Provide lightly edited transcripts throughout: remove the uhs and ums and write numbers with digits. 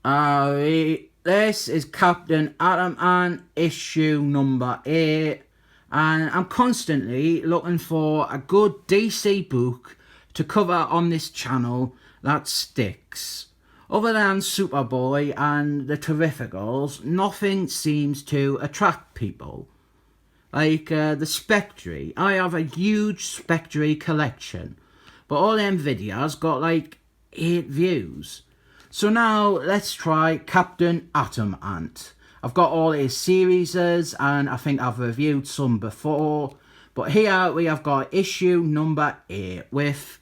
This is Captain Atom and issue number 8, and I'm constantly looking for a good DC book to cover on this channel that sticks. Other than Superboy and the Terrificals, nothing seems to attract people. Like the Spectre. I have a huge Spectre collection, but all them videos got like 8 views. So now let's try Captain Atom Ant. I've got all his series and I think I've reviewed some before. But here we have got issue number 8 with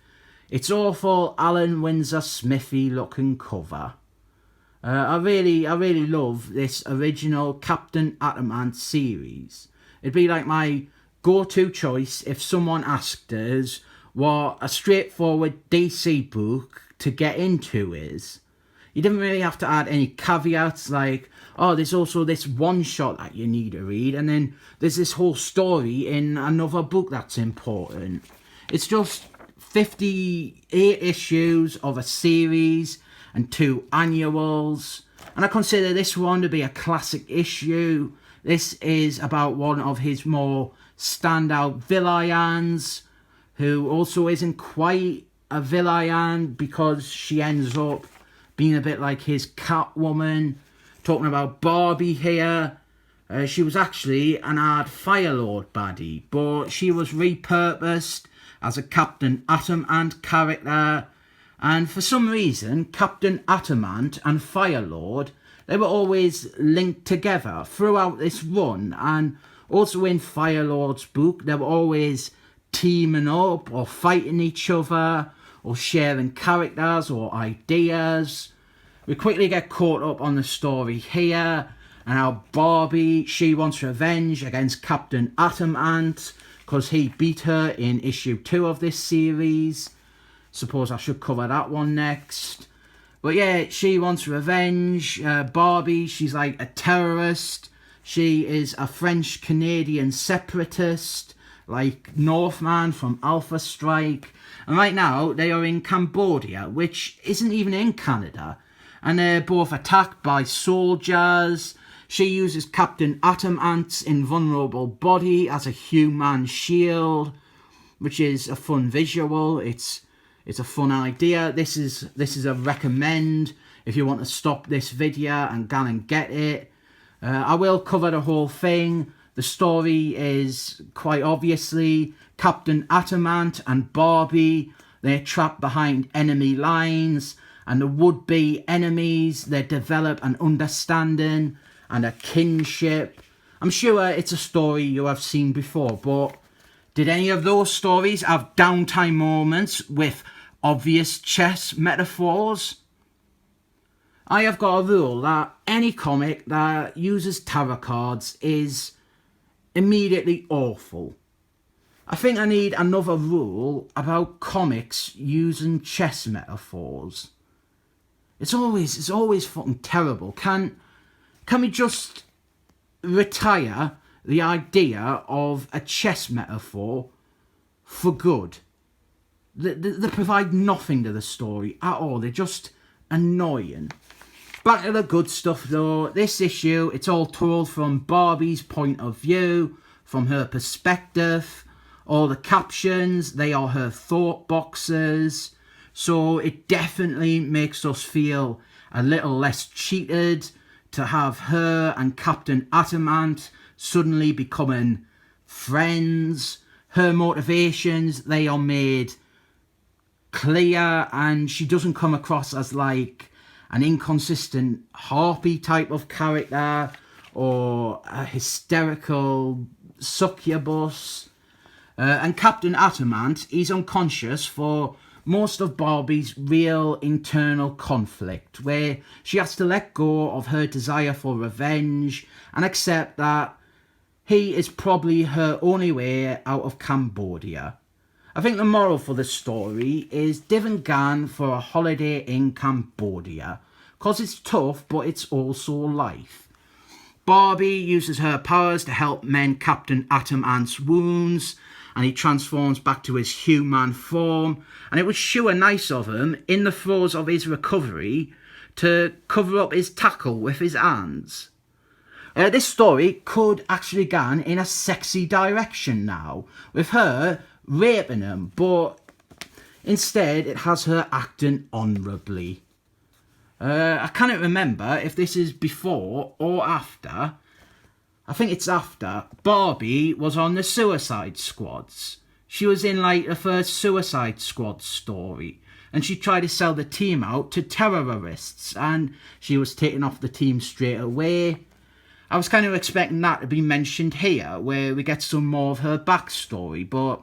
its awful Alan Windsor Smithy looking cover. I really love this original Captain Atom Ant series. It'd be like my go-to choice if someone asked us what a straightforward DC book to get into is. You didn't really have to add any caveats like, oh, there's also this one shot that you need to read, and then there's this whole story in another book that's important. It's just 58 issues of a series and 2 annuals, and I consider this one to be a classic issue. This is about one of his more standout villains, who also isn't quite a villain because she ends up being a bit like his Catwoman. Talking about Barbie here. She was actually an hard Firelord baddie, but she was repurposed as a Captain Atom Ant character. And for some reason, Captain Atom Ant and Firelord, they were always linked together throughout this run. And also in Firelord's book, they were always teaming up or fighting each other or sharing characters or ideas. We quickly get caught up on the story here, and how Barbie, she wants revenge against Captain Atom Ant because he beat her in issue 2 of this series. Suppose I should cover that one next. But yeah, she wants revenge. Barbie, she's like a terrorist. She is a French-Canadian separatist, like Northman from Alpha Strike. And right now, they are in Cambodia, which isn't even in Canada. And they're both attacked by soldiers. She uses Captain Atom Ant's invulnerable body as a human shield, which is a fun visual. It's a fun idea. This is a recommend if you want to stop this video and go and get it. I will cover the whole thing. The story is quite obviously Captain Atom Ant and Barbie. They're trapped behind enemy lines, and the would-be enemies, they develop an understanding and a kinship. I'm sure it's a story you have seen before, but did any of those stories have downtime moments with obvious chess metaphors? I have got a rule that any comic that uses tarot cards is immediately awful. I think I need another rule about comics using chess metaphors. It's always fucking terrible. Can we just retire the idea of a chess metaphor for good? They provide nothing to the story at all. They're just annoying. Back to the good stuff though. This issue, it's all told from Barbie's point of view, from her perspective. All the captions, they are her thought boxes. So it definitely makes us feel a little less cheated to have her and Captain Atom Ant suddenly becoming friends. Her motivations, they are made clear, and she doesn't come across as like an inconsistent harpy type of character or a hysterical succubus. And Captain Atom Ant, he's unconscious for most of Barbie's real internal conflict, where she has to let go of her desire for revenge and accept that he is probably her only way out of Cambodia. I think the moral for the story is Divin Gan for a holiday in Cambodia, because it's tough, but it's also life. Barbie uses her powers to help mend Captain Atom Ant's wounds, and he transforms back to his human form. And it was sure nice of him, in the throes of his recovery, to cover up his tackle with his hands. This story could actually go in a sexy direction now, with her raping him, but instead it has her acting honourably. I cannot remember if this is before or after. I think it's after Barbie was on the Suicide Squads. She was in like the first Suicide Squad story, and she tried to sell the team out to terrorists, and she was taken off the team straight away. I was kind of expecting that to be mentioned here, where we get some more of her backstory, but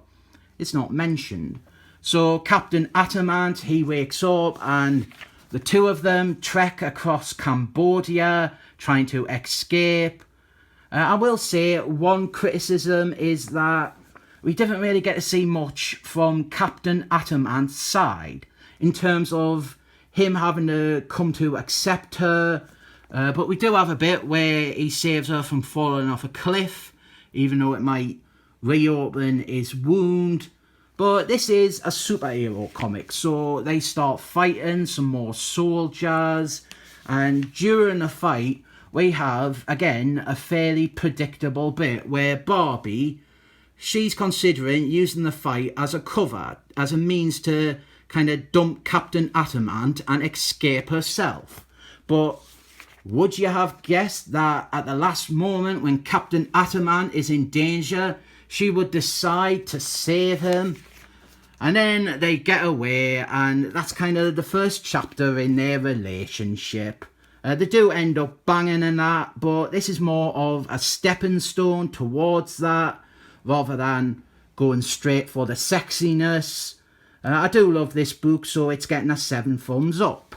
it's not mentioned. So Captain Atamant, he wakes up, and the two of them trek across Cambodia, trying to escape. I will say one criticism is that we didn't really get to see much from Captain Atamant's side, in terms of him having to come to accept her. But we do have a bit where he saves her from falling off a cliff, even though it might reopen his wound. But this is a superhero comic, so they start fighting some more soldiers, and during the fight we have, again, a fairly predictable bit where Barbie, she's considering using the fight as a cover, as a means to kind of dump Captain Atamant and escape herself. But would you have guessed that at the last moment, when Captain Atamant is in danger, she would decide to save him? And then they get away, and that's kind of the first chapter in their relationship. They do end up banging and that, but this is more of a stepping stone towards that, rather than going straight for the sexiness. I do love this book, so it's getting a 7 thumbs up.